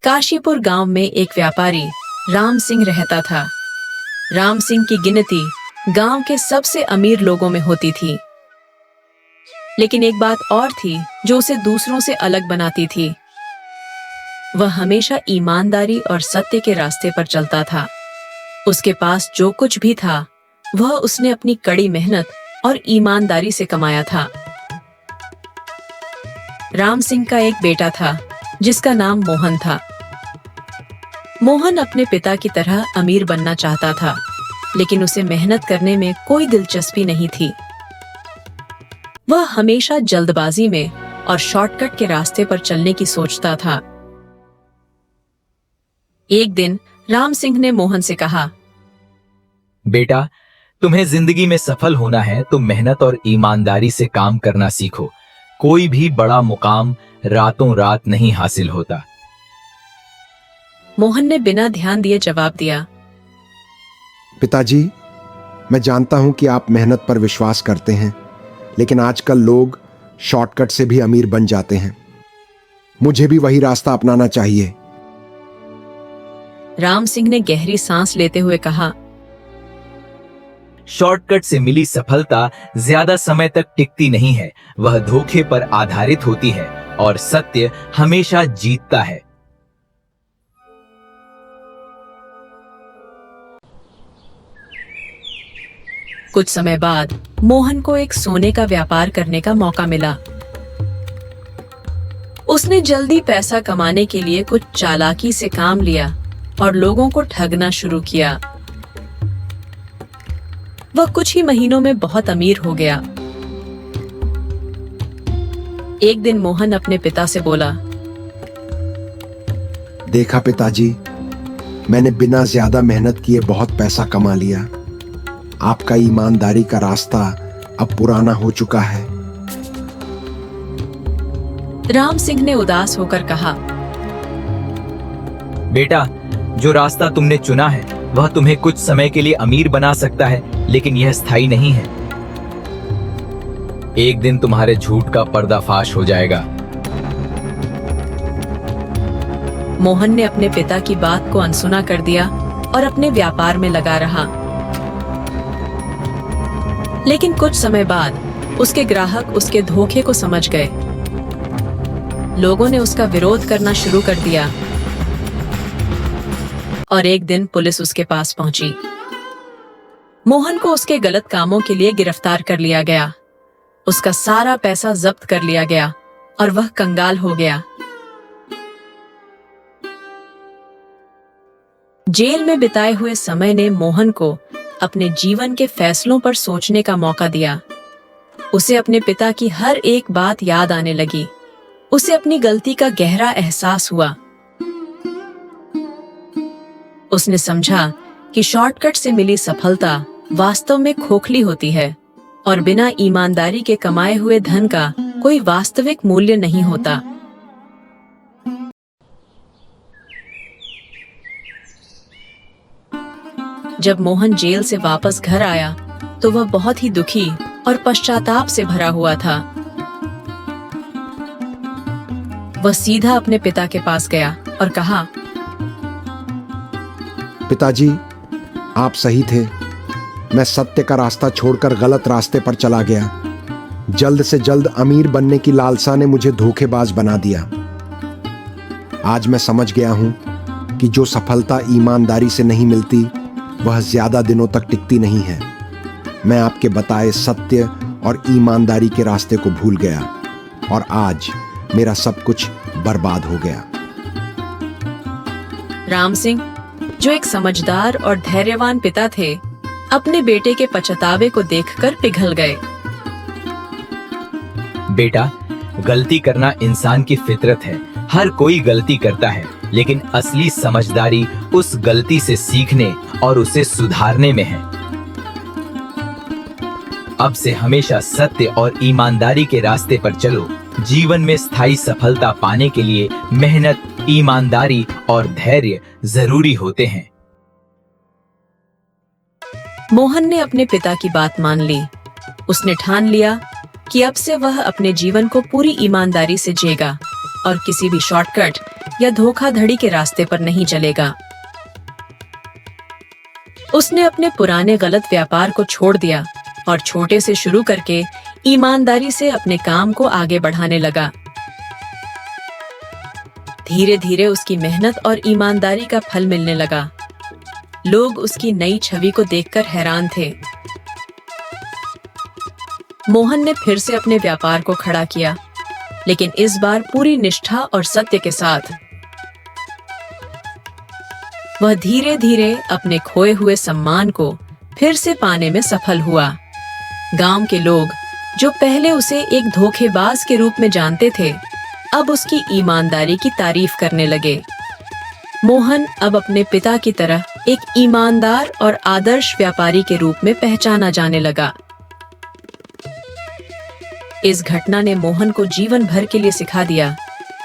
काशीपुर गांव में एक व्यापारी राम सिंह रहता था। राम सिंह की गिनती गांव के सबसे अमीर लोगों में होती थी। लेकिन एक बात और थी जो उसे दूसरों से अलग बनाती थी। वह हमेशा ईमानदारी और सत्य के रास्ते पर चलता था। उसके पास जो कुछ भी था वह उसने अपनी कड़ी मेहनत और ईमानदारी से कमाया था। राम सिंह का एक बेटा था जिसका नाम मोहन था। मोहन अपने पिता की तरह अमीर बनना चाहता था, लेकिन उसे मेहनत करने में कोई दिलचस्पी नहीं थी। वह हमेशा जल्दबाजी में और शॉर्टकट के रास्ते पर चलने की सोचता था। एक दिन राम सिंह ने मोहन से कहा, बेटा, तुम्हें जिंदगी में सफल होना है तो मेहनत और ईमानदारी से काम करना सीखो। कोई भी बड़ा मुकाम रातों रात नहीं हासिल होता। मोहन ने बिना ध्यान दिए जवाब दिया, पिताजी, मैं जानता हूं कि आप मेहनत पर विश्वास करते हैं, लेकिन आजकल लोग शॉर्टकट से भी अमीर बन जाते हैं। मुझे भी वही रास्ता अपनाना चाहिए। राम सिंह ने गहरी सांस लेते हुए कहा, शॉर्टकट से मिली सफलता ज्यादा समय तक टिकती नहीं है। वह धोखे पर आधारित होती है और सत्य हमेशा जीतता है। कुछ समय बाद मोहन को एक सोने का व्यापार करने का मौका मिला। उसने जल्दी पैसा कमाने के लिए कुछ चालाकी से काम लिया और लोगों को ठगना शुरू किया। वह कुछ ही महीनों में बहुत अमीर हो गया। एक दिन मोहन अपने पिता से बोला, देखा पिताजी, मैंने बिना ज्यादा मेहनत किए बहुत पैसा कमा लिया। आपका ईमानदारी का रास्ता अब पुराना हो चुका है। राम सिंह ने उदास होकर कहा, बेटा, जो रास्ता तुमने चुना है वह तुम्हें कुछ समय के लिए अमीर बना सकता है, लेकिन यह स्थायी नहीं है। एक दिन तुम्हारे झूठ का पर्दाफाश हो जाएगा। मोहन ने अपने पिता की बात को अनसुना कर दिया और अपने व्यापार में लगा रहा। लेकिन कुछ समय बाद उसके ग्राहक उसके धोखे को समझ गए। लोगों ने उसका विरोध करना शुरू कर दिया और एक दिन पुलिस उसके पास पहुंची। मोहन को उसके गलत कामों के लिए गिरफ्तार कर लिया गया। उसका सारा पैसा जब्त कर लिया गया और वह कंगाल हो गया। जेल में बिताए हुए समय ने मोहन को अपने जीवन के फैसलों पर सोचने का मौका दिया। उसे अपने पिता की हर एक बात याद आने लगी। उसे अपनी गलती का गहरा एहसास हुआ। उसने समझा कि शॉर्टकट से मिली सफलता वास्तव में खोखली होती है और बिना ईमानदारी के कमाए हुए धन का कोई वास्तविक मूल्य नहीं होता। जब मोहन जेल से वापस घर आया तो वह बहुत ही दुखी और पश्चाताप से भरा हुआ था। वह सीधा अपने पिता के पास गया और कहा, पिताजी, आप सही थे। मैं सत्य का रास्ता छोड़कर गलत रास्ते पर चला गया। जल्द से जल्द अमीर बनने की लालसा ने मुझे धोखेबाज बना दिया। आज मैं समझ गया हूं कि जो सफलता ईमानदारी से नहीं मिलती वह ज्यादा दिनों तक टिकती नहीं है। मैं आपके बताए सत्य और ईमानदारी के रास्ते को भूल गया और आज मेरा सब कुछ बर्बाद हो गया। राम सिंह, जो एक समझदार और धैर्यवान पिता थे, अपने बेटे के पछतावे को देखकर पिघल गए। बेटा, गलती करना इंसान की फितरत है। हर कोई गलती करता है, लेकिन असली समझदारी उस गलती से सीखने और उसे सुधारने में है। अब से हमेशा सत्य और ईमानदारी के रास्ते पर चलो। जीवन में स्थायी सफलता पाने के लिए मेहनत, ईमानदारी और धैर्य जरूरी होते हैं। मोहन ने अपने पिता की बात मान ली। उसने ठान लिया कि अब से वह अपने जीवन को पूरी ईमानदारी से जिएगा और किसी भी शॉर्टकट या धोखाधड़ी के रास्ते पर नहीं चलेगा। उसने अपने पुराने गलत व्यापार को छोड़ दिया और छोटे से शुरू करके ईमानदारी से अपने काम को आगे बढ़ाने लगा। धीरे धीरे उसकी मेहनत और ईमानदारी का फल मिलने लगा। लोग उसकी नई छवि को देखकर हैरान थे। मोहन ने फिर से अपने व्यापार को खड़ा किया, लेकिन इस बार पूरी निष्ठा और सत्य के साथ। वह धीरे धीरे अपने खोए हुए सम्मान को फिर से पाने में सफल हुआ। गांव के लोग, जो पहले उसे एक धोखेबाज के रूप में जानते थे, अब उसकी ईमानदारी की तारीफ करने लगे। मोहन अब अपने पिता की तरह एक ईमानदार और आदर्श व्यापारी के रूप में पहचाना जाने लगा। इस घटना ने मोहन को जीवन भर के लिए सिखा दिया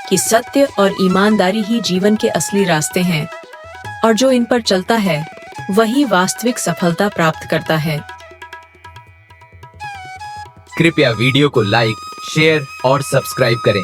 कि सत्य और ईमानदारी ही जीवन के असली रास्ते हैं, और जो इन पर चलता है वही वास्तविक सफलता प्राप्त करता है। कृपया वीडियो को लाइक, शेयर और सब्सक्राइब करें।